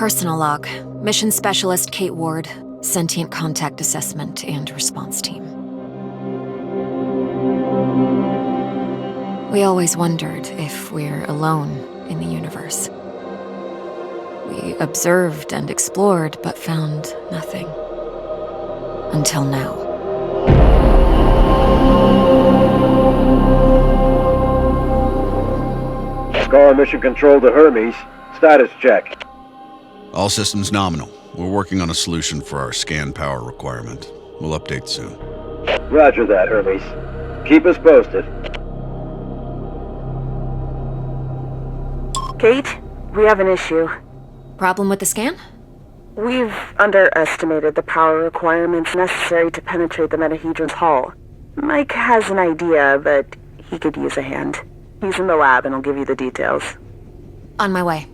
Personal log. Mission Specialist Kate Ward. Sentient Contact Assessment and Response Team. We always wondered if we're alone in the universe. We observed and explored, but found nothing. Until now. Scar Mission Control to Hermes. Status check. All systems nominal. We're working on a solution for our scan power requirement. We'll update soon. Roger that, Hermes. Keep us posted. Kate, we have an issue. Problem with the scan? We've underestimated the power requirements necessary to penetrate the metahedron's hull. Mike has an idea, but he could use a hand. He's in the lab and I'll give you the details. On my way.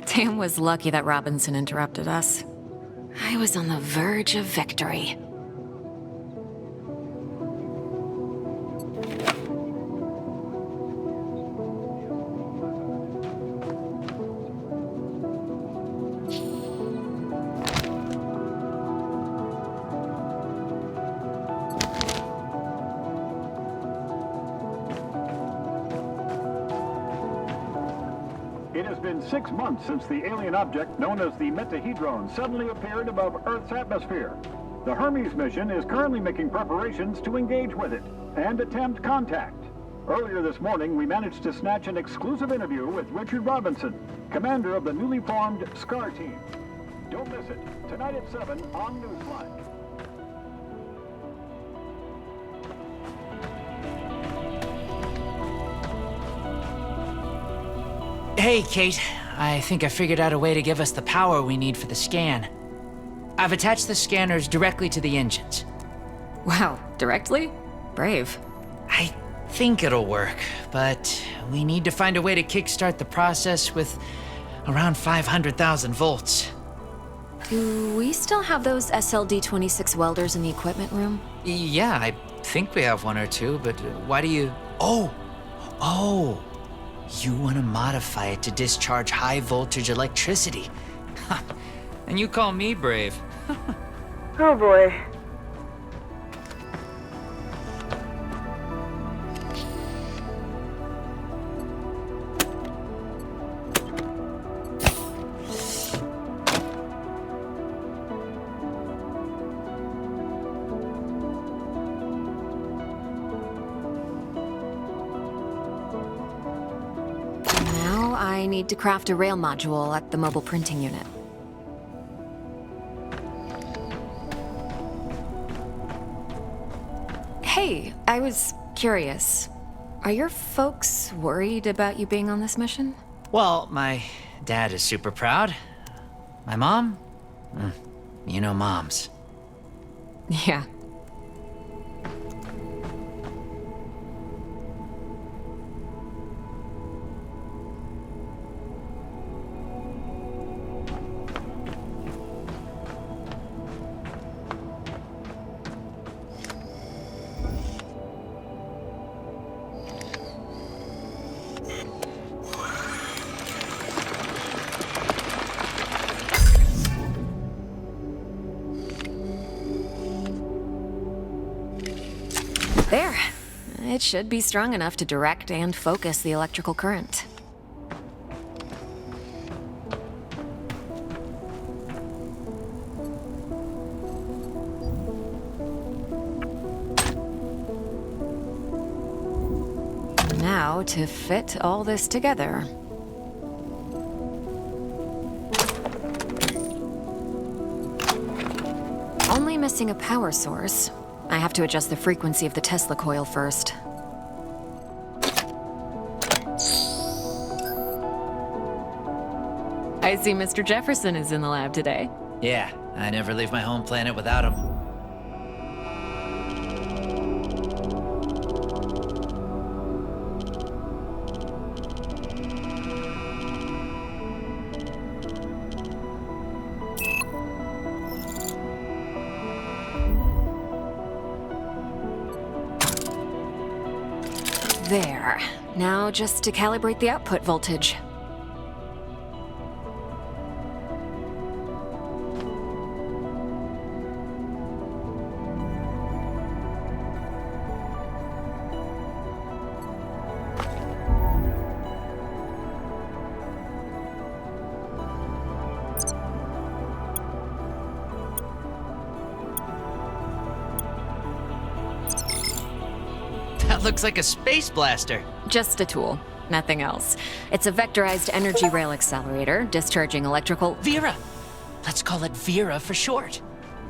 Tam was lucky that Robinson interrupted us. I was on the verge of victory. It has been 6 months since the alien object known as the metahedron suddenly appeared above Earth's atmosphere. The Hermes mission is currently making preparations to engage with it and attempt contact. Earlier this morning, we managed to snatch an exclusive interview with Richard Robinson, commander of the newly formed SCAR team. Don't miss it. Tonight at 7 on Newsline. Hey, Kate. I think I figured out a way to give us the power we need for the scan. I've attached the scanners directly to the engines. Wow, directly? Brave. I think it'll work, but we need to find a way to kickstart the process with around 500,000 volts. Do we still have those SLD-26 welders in the equipment room? Yeah, I think we have one or two, but why do you... Oh! You want to modify it to discharge high-voltage electricity. And you call me brave. Oh boy. I need to craft a rail module at the mobile printing unit. Hey, I was curious. Are your folks worried about you being on this mission? Well, my dad is super proud. My mom? You know moms. Yeah. There. It should be strong enough to direct and focus the electrical current. Now to fit all this together. Only missing a power source. I have to adjust the frequency of the Tesla coil first. I see Mr. Jefferson is in the lab today. Yeah, I never leave my home planet without him. There. Now just to calibrate the output voltage. That looks like a space blaster. Just a tool, nothing else. It's a vectorized energy rail accelerator, discharging electrical... Vera! Let's call it Vera for short.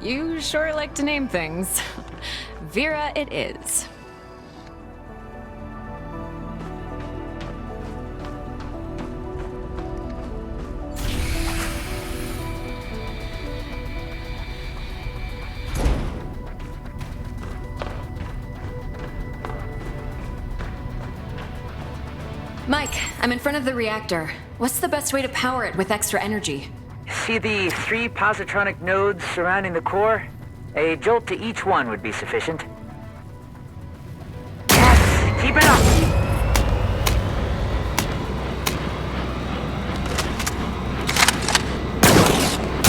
You sure like to name things. Vera it is. Mike, I'm in front of the reactor. What's the best way to power it with extra energy? See the 3 positronic nodes surrounding the core? A jolt to each one would be sufficient. Yes, keep it up!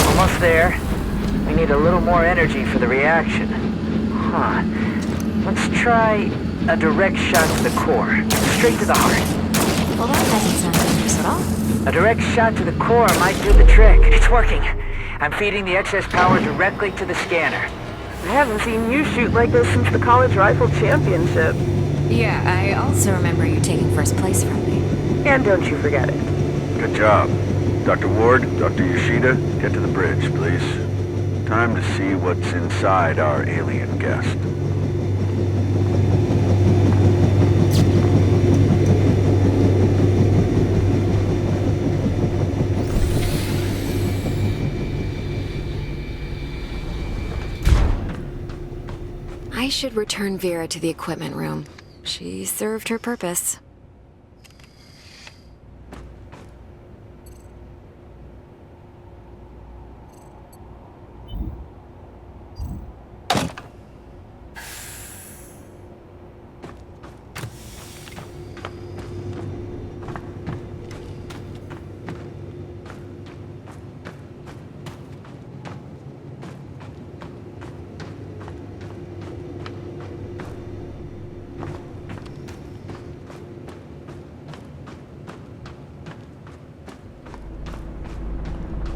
Almost there. We need a little more energy for the reaction. Huh. Let's try a direct shot to the core, straight to the heart. Well, that doesn't sound dangerous at all. A direct shot to the core might do the trick. It's working. I'm feeding the excess power directly to the scanner. I haven't seen you shoot like this since the college rifle championship. Yeah, I also remember you taking first place from me. And don't you forget it. Good job. Dr. Ward, Dr. Yoshida, get to the bridge, please. Time to see what's inside our alien guest. I should return Vera to the equipment room. She served her purpose.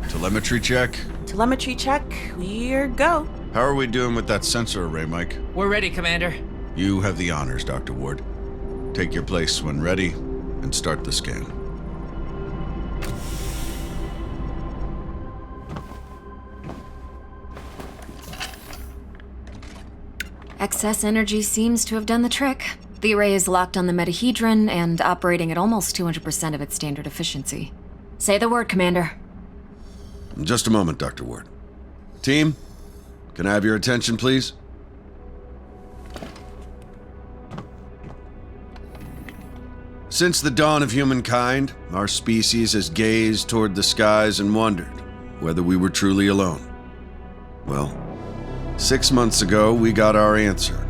Telemetry check? Telemetry check. We're go. How are we doing with that sensor array, Mike? We're ready, Commander. You have the honors, Dr. Ward. Take your place when ready, and start the scan. Excess energy seems to have done the trick. The array is locked on the metahedron and operating at almost 200% of its standard efficiency. Say the word, Commander. Just a moment, Dr. Ward. Team, can I have your attention, please? Since the dawn of humankind, our species has gazed toward the skies and wondered whether we were truly alone. Well, 6 months ago, we got our answer,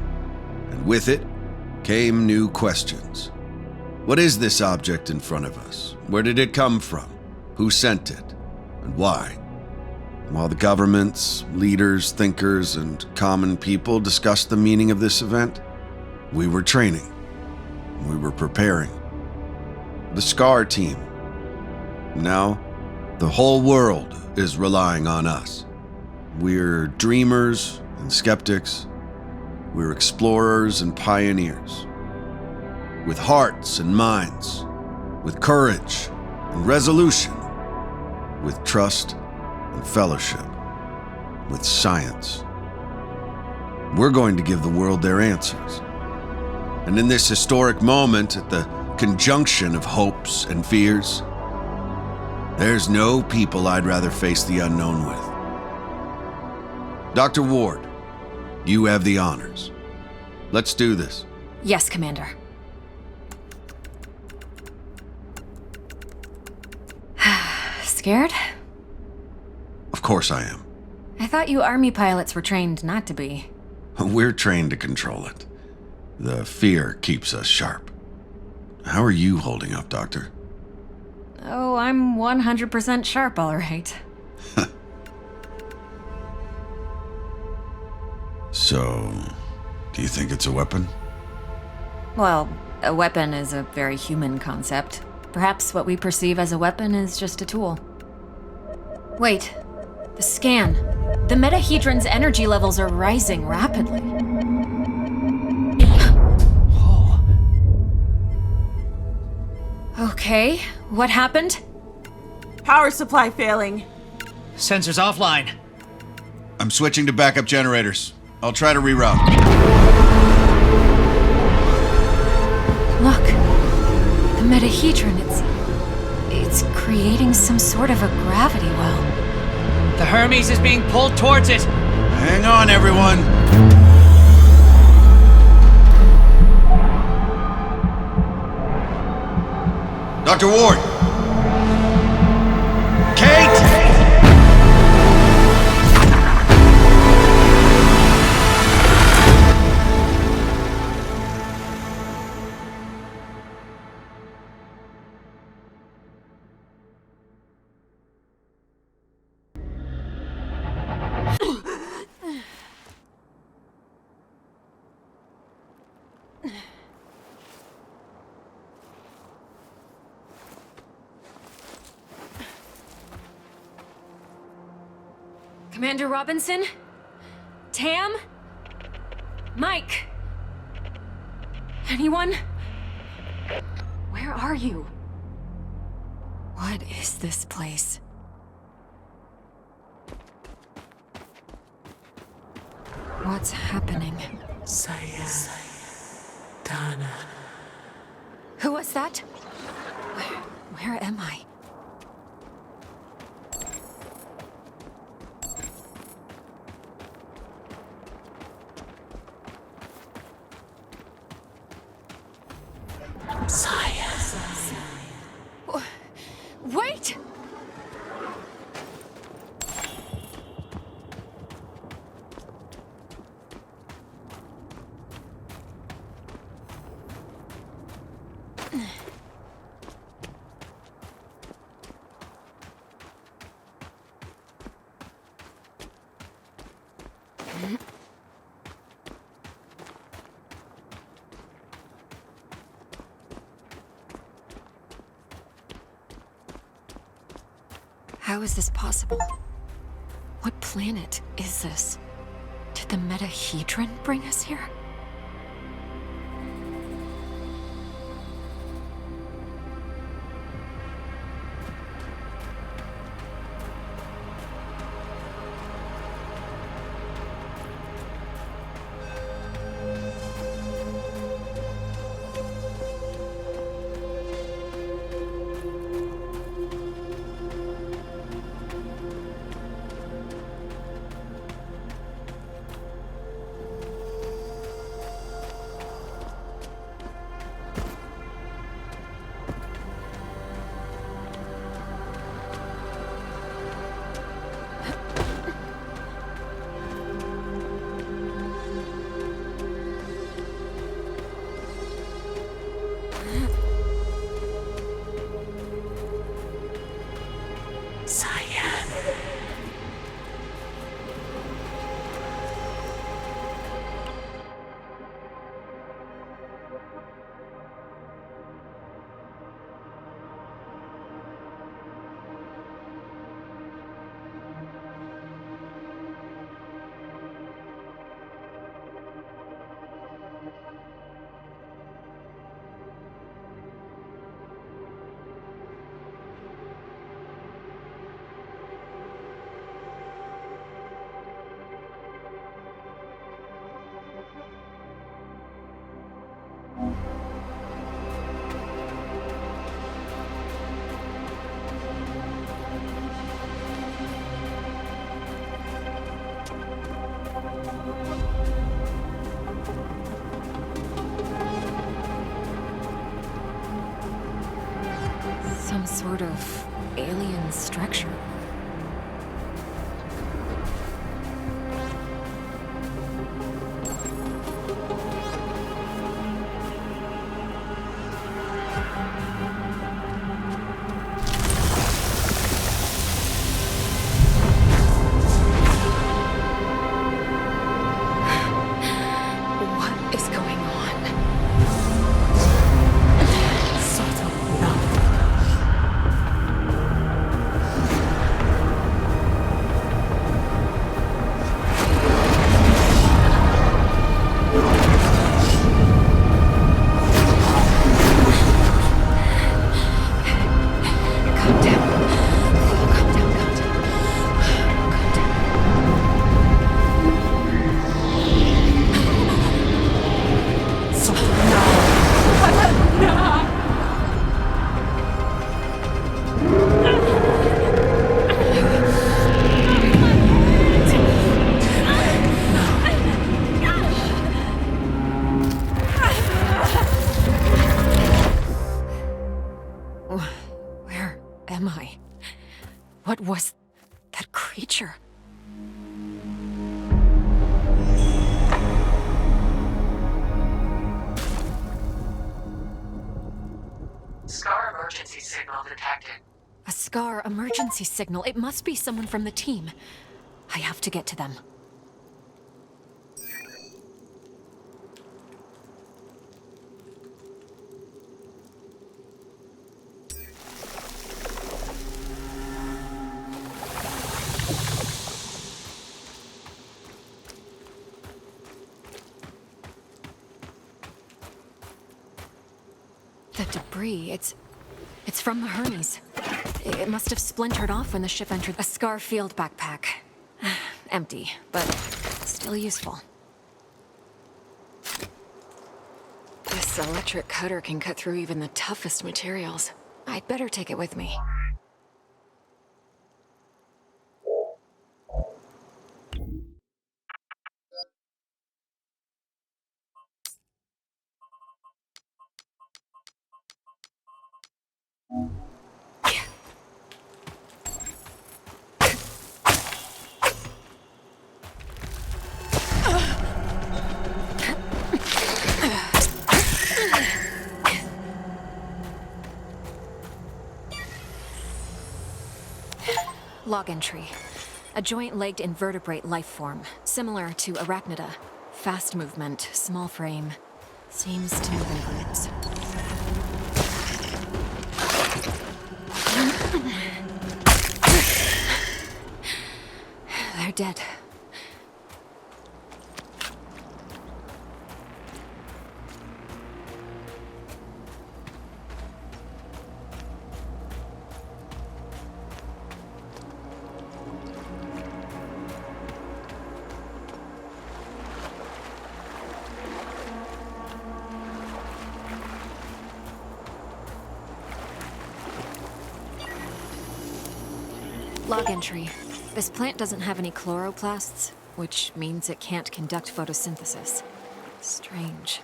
and with it came new questions. What is this object in front of us? Where did it come from? Who sent it? And why? While the governments, leaders, thinkers, and common people discussed the meaning of this event, we were training. We were preparing. The SCAR team. Now, the whole world is relying on us. We're dreamers and skeptics. We're explorers and pioneers. With hearts and minds. With courage and resolution. With trust and fellowship, with science. We're going to give the world their answers. And in this historic moment, at the conjunction of hopes and fears, there's no people I'd rather face the unknown with. Dr. Ward, you have the honors. Let's do this. Yes, Commander. Scared? Of course I am. I thought you Army pilots were trained not to be. We're trained to control it. The fear keeps us sharp. How are you holding up, Doctor? Oh, I'm 100% sharp, all right. So, do you think it's a weapon? Well, a weapon is a very human concept. Perhaps what we perceive as a weapon is just a tool. Wait, the scan. The metahedron's energy levels are rising rapidly. Okay, what happened? Power supply failing. Sensors offline. I'm switching to backup generators. I'll try to reroute. Look, the metahedron, it's creating some sort of a gravity well. The Hermes is being pulled towards it. Hang on, everyone. Dr. Ward! Kate! Commander Robinson? Tam? Mike? Anyone? Where are you? What is this place? What's happening? Who was that? Where am I? Wait! How is this possible? What planet is this? Did the metahedron bring us here? Some sort of alien structure. was that creature? Scar emergency signal detected. A Scar emergency signal. It must be someone from the team. I have to get to them. The debris, it's from the Hermes. It must have splintered off when the ship entered a Scar field backpack. Empty, but still useful. This electric cutter can cut through even the toughest materials. I'd better take it with me. Log entry. A joint-legged invertebrate life form, similar to arachnida. Fast movement, small frame. Seems to move in groups. They're dead. Log entry. This plant doesn't have any chloroplasts, which means it can't conduct photosynthesis. Strange.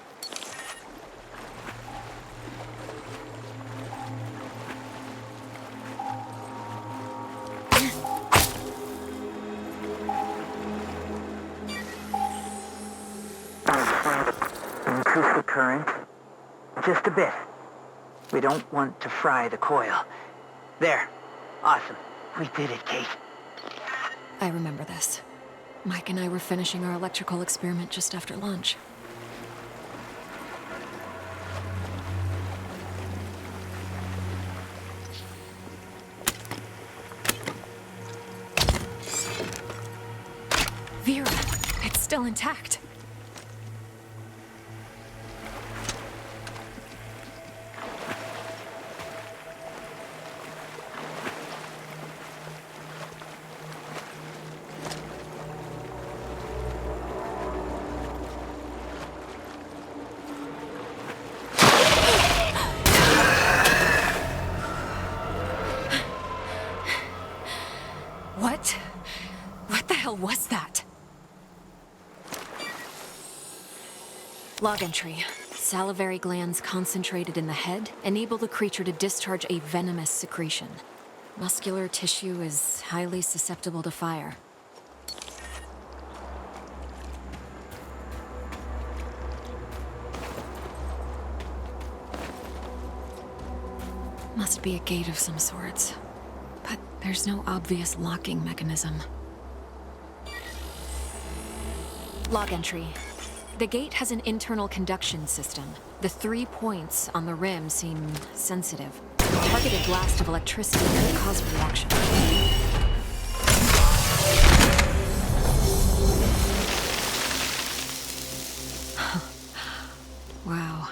Increase the current. Just a bit. We don't want to fry the coil. There. Awesome. We did it, Kate. I remember this. Mike and I were finishing our electrical experiment just after lunch. Vera, it's still intact. What the hell was that? Log entry. Salivary glands concentrated in the head enable the creature to discharge a venomous secretion. Muscular tissue is highly susceptible to fire. Must be a gate of some sorts. But there's no obvious locking mechanism. Log entry. The gate has an internal conduction system. The 3 points on the rim seem sensitive. A targeted blast of electricity could cause a reaction. Wow.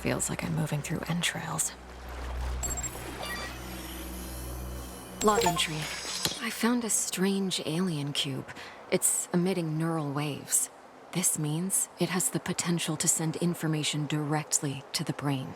Feels like I'm moving through entrails. Log entry. I found a strange alien cube. It's emitting neural waves. This means it has the potential to send information directly to the brain.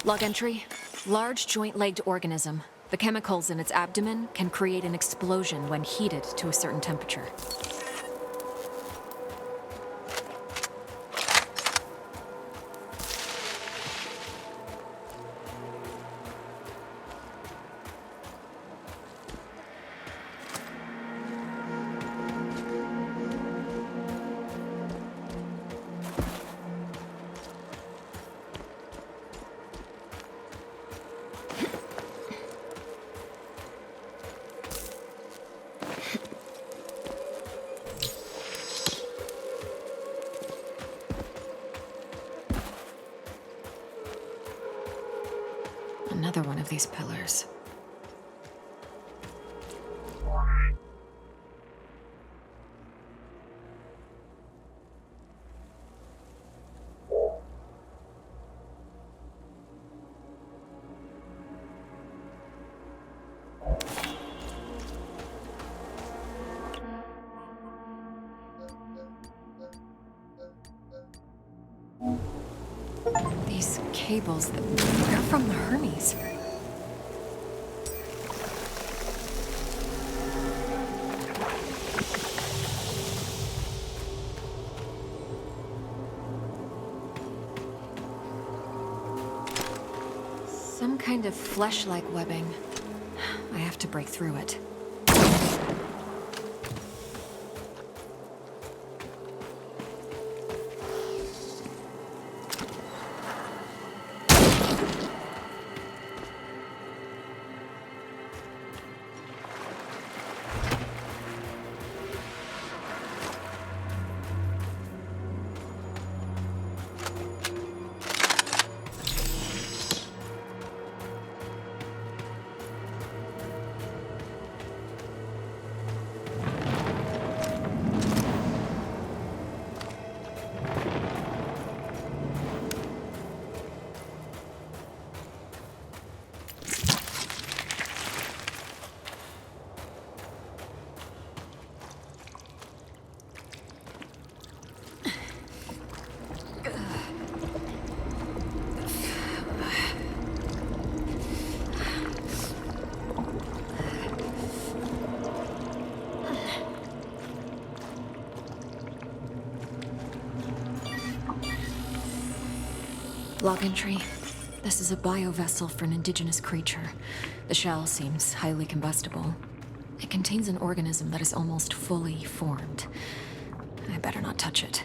Log entry. Large joint-legged organism. The chemicals in its abdomen can create an explosion when heated to a certain temperature. Another one of these pillars. These cables, they're from the Hermes. Some kind of flesh-like webbing. I have to break through it. Log entry. This is a biovessel for an indigenous creature. The shell seems highly combustible. It contains an organism that is almost fully formed. I better not touch it.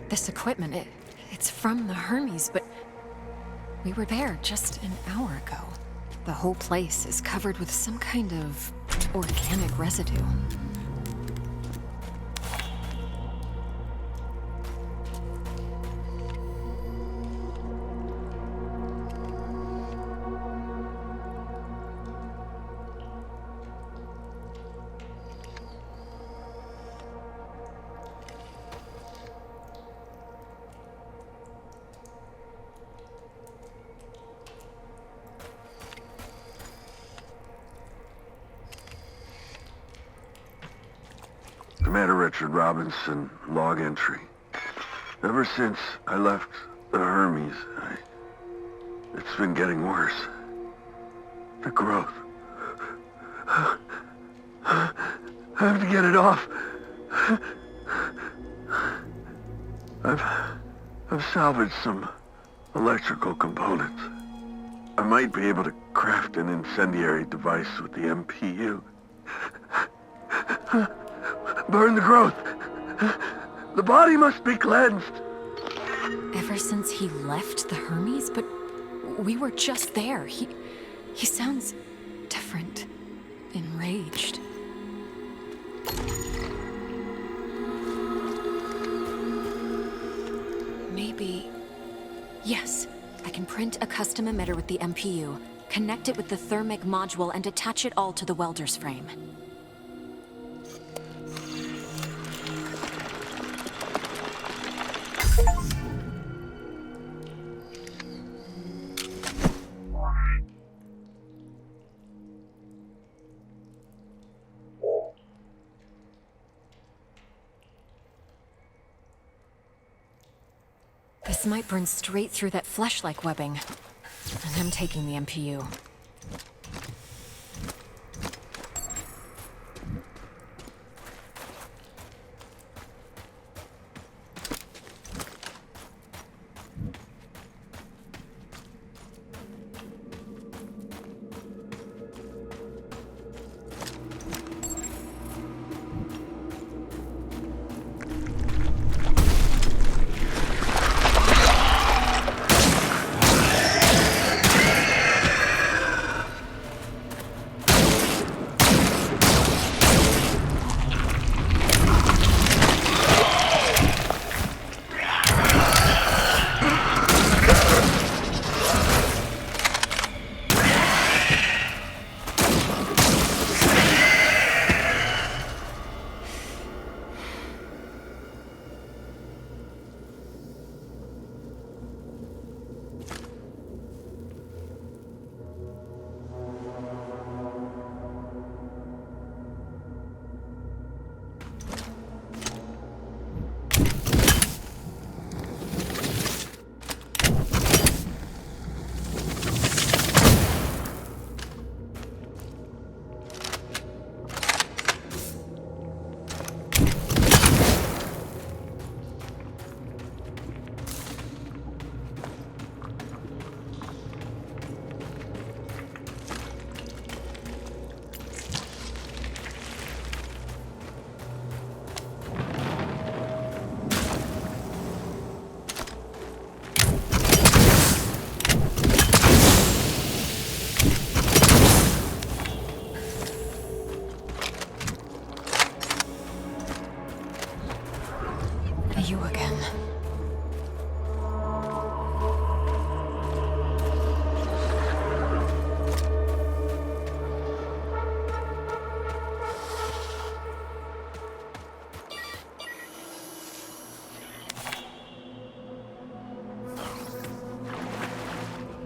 This equipment, it's from the Hermes, but we were there just an hour ago. The whole place is covered with some kind of organic residue. made a Richard Robinson log entry. Ever since I left the Hermes, it's been getting worse. The growth. I have to get it off. I've salvaged some electrical components. I might be able to craft an incendiary device with the MPU. Burn the growth. The body must be cleansed. Ever since he left the Hermes? But we were just there. He sounds different. Enraged. Maybe... Yes, I can print a custom emitter with the MPU, connect it with the thermic module, and attach it all to the welder's frame. This might burn straight through that flesh-like webbing. And I'm taking the MPU. You again.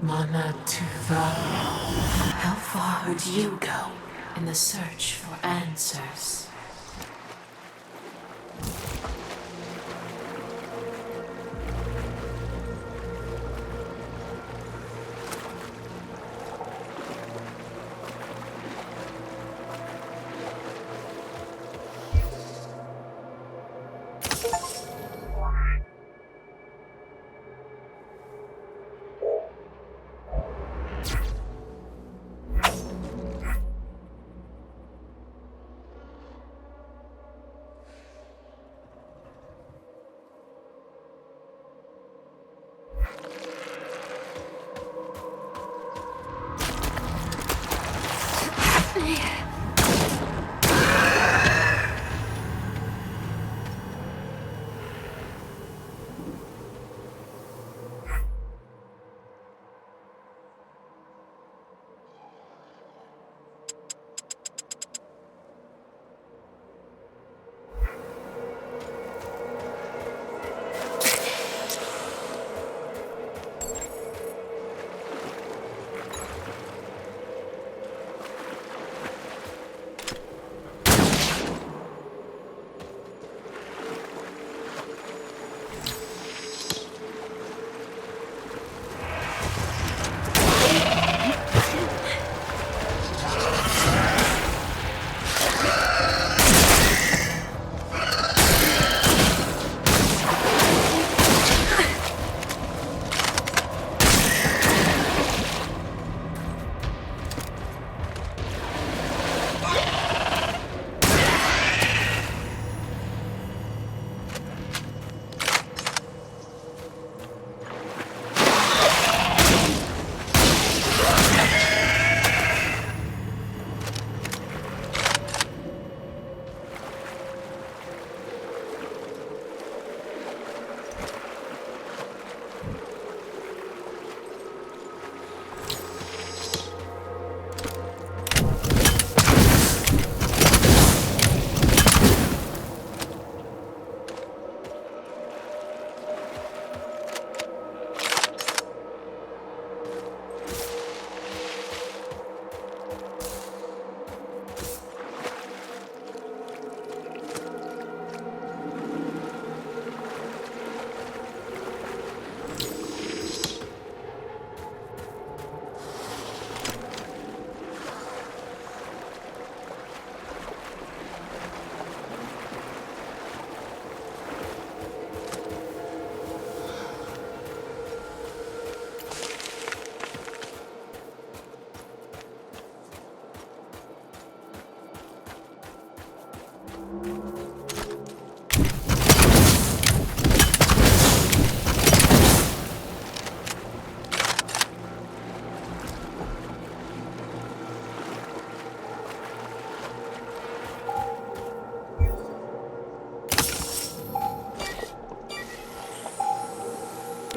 Mana Tuva. How far would you go in the search for answers?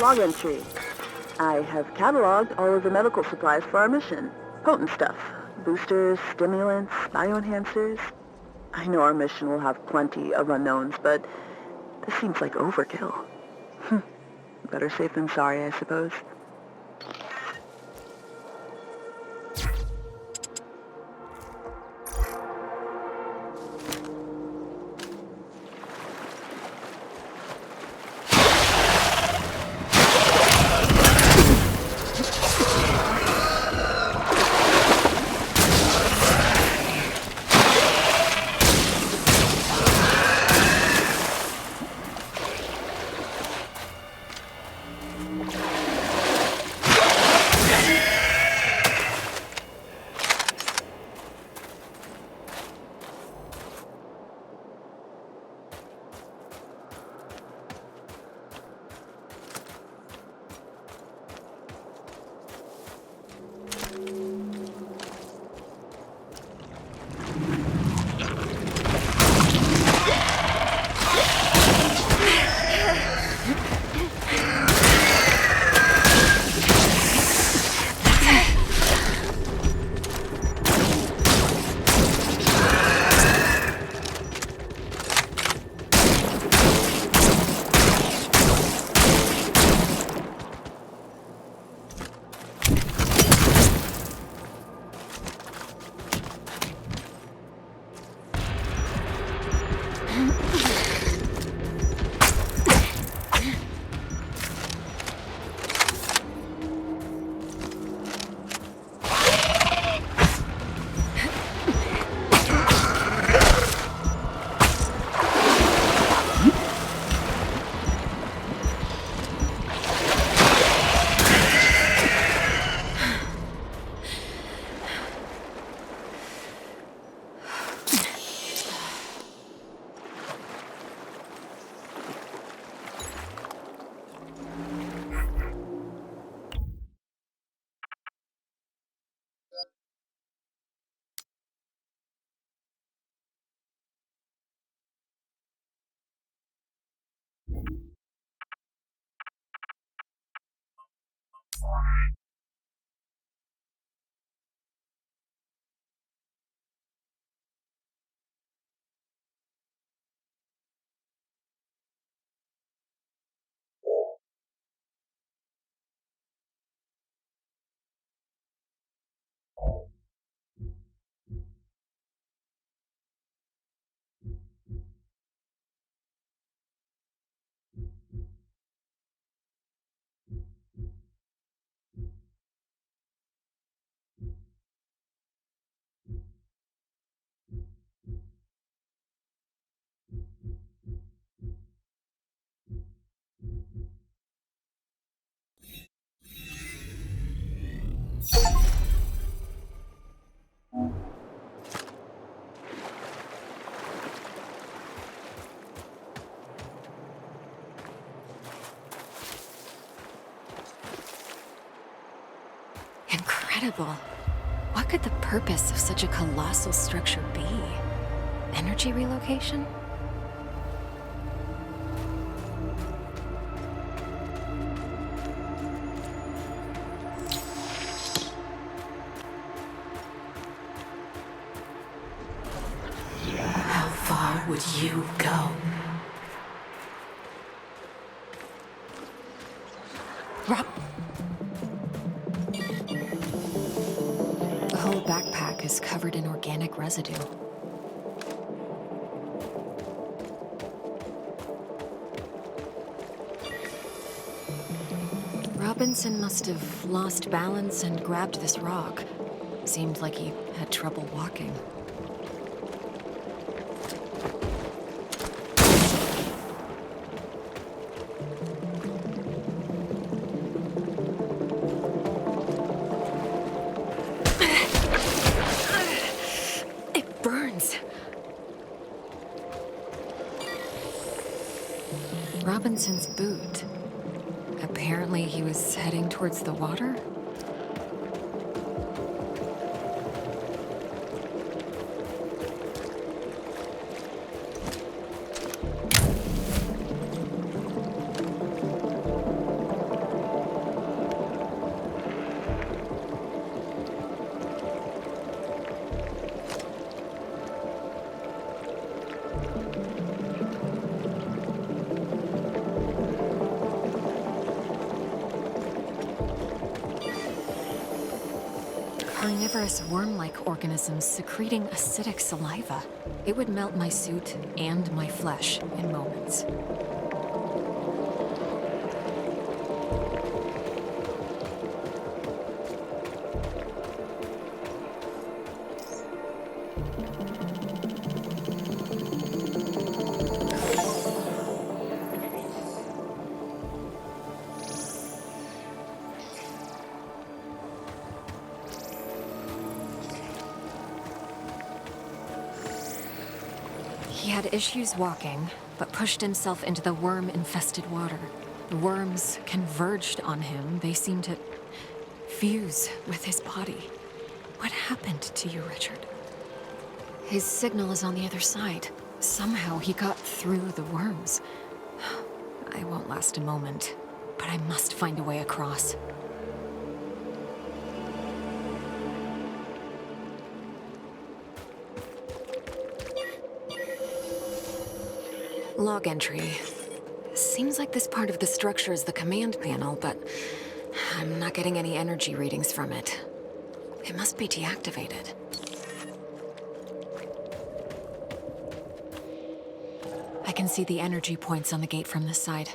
log entry. I have cataloged all of the medical supplies for our mission. Potent stuff. Boosters, stimulants, bioenhancers. I know our mission will have plenty of unknowns, but this seems like overkill. Better safe than sorry, I suppose. Incredible. What could the purpose of such a colossal structure be? Energy relocation? How far would you go? Rob. The whole backpack is covered in organic residue. Robinson must have lost balance and grabbed this rock. Seemed like he had trouble walking. It burns. Robinson's boot. Apparently he was heading towards the water? carnivorous worm-like organisms secreting acidic saliva. It would melt my suit and my flesh in moments. He had issues walking, but pushed himself into the worm-infested water. The worms converged on him. They seemed to fuse with his body. What happened to you, Richard? His signal is on the other side. Somehow he got through the worms. I won't last a moment, but I must find a way across. Log entry. Seems like this part of the structure is the command panel, but I'm not getting any energy readings from it. It must be deactivated. I can see the energy points on the gate from this side.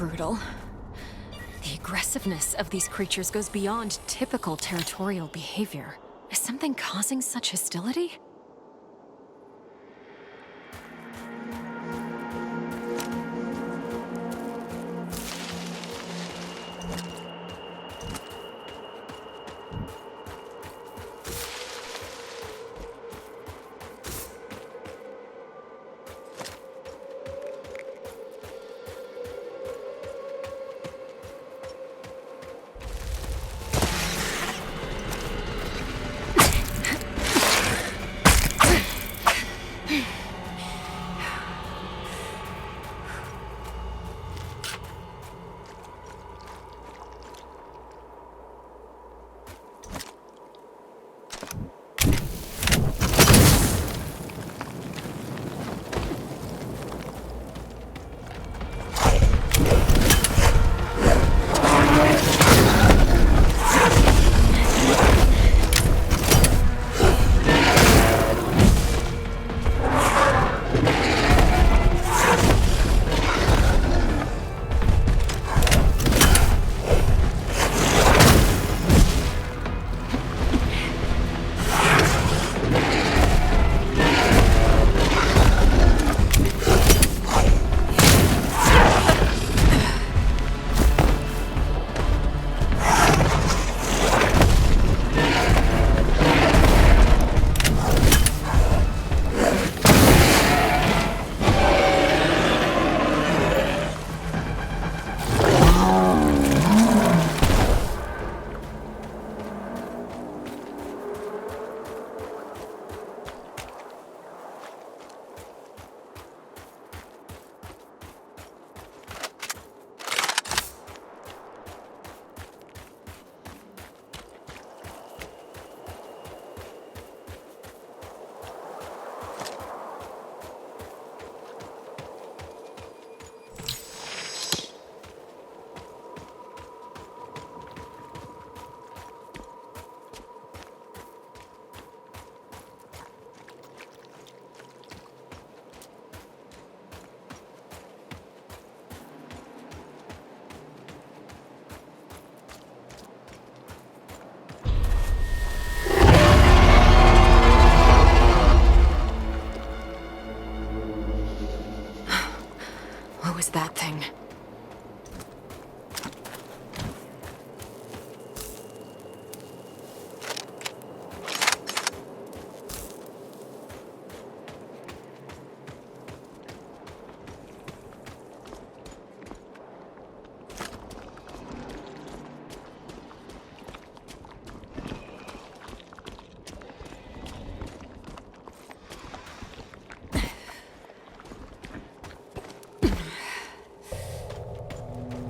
brutal. The aggressiveness of these creatures goes beyond typical territorial behavior. Is something causing such hostility? That thing.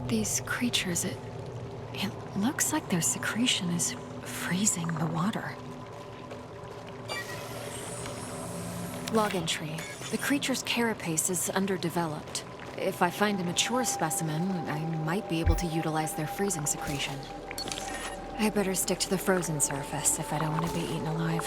These creatures, it looks like their secretion is freezing the water. Log entry. The creature's carapace is underdeveloped. If I find a mature specimen, I might be able to utilize their freezing secretion. I better stick to the frozen surface if I don't want to be eaten alive.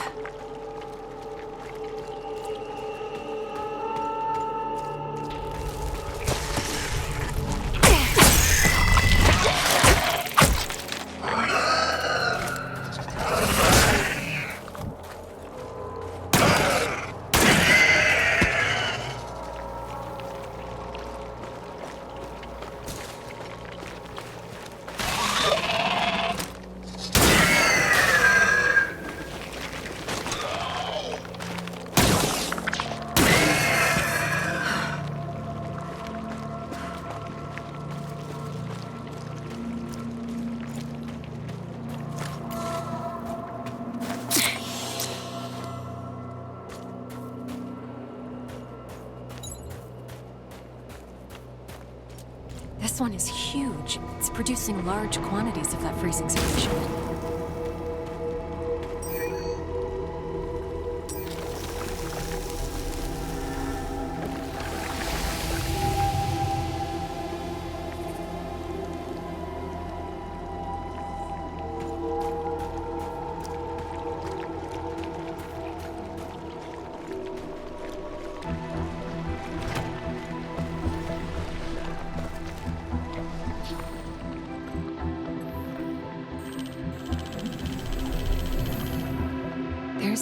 This one is huge. It's producing large quantities of that freezing solution.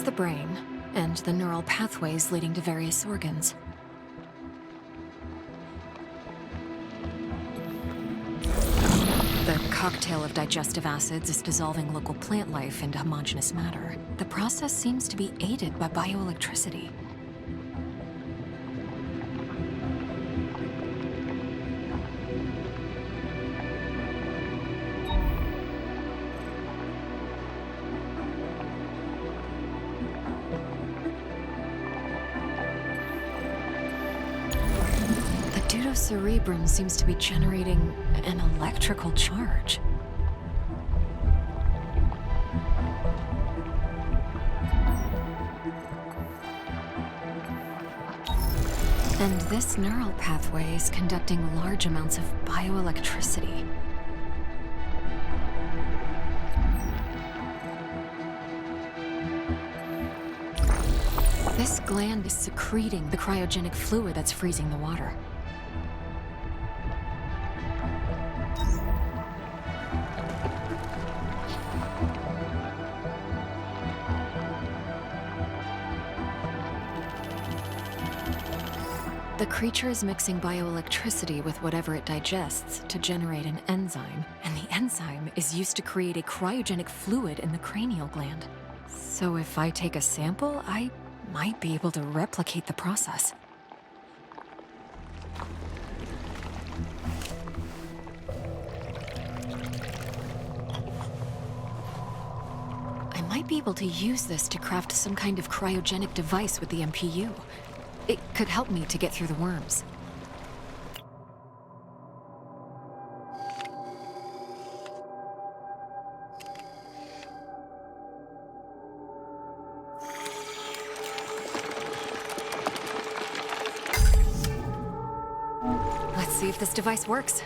There's the brain, and the neural pathways leading to various organs. The cocktail of digestive acids is dissolving local plant life into homogeneous matter. The process seems to be aided by bioelectricity. The cerebrum seems to be generating an electrical charge. And this neural pathway is conducting large amounts of bioelectricity. This gland is secreting the cryogenic fluid that's freezing the water. The creature is mixing bioelectricity with whatever it digests to generate an enzyme, and the enzyme is used to create a cryogenic fluid in the cranial gland. So if I take a sample, I might be able to replicate the process. I might be able to use this to craft some kind of cryogenic device with the MPU. It could help me to get through the worms. Let's see if this device works.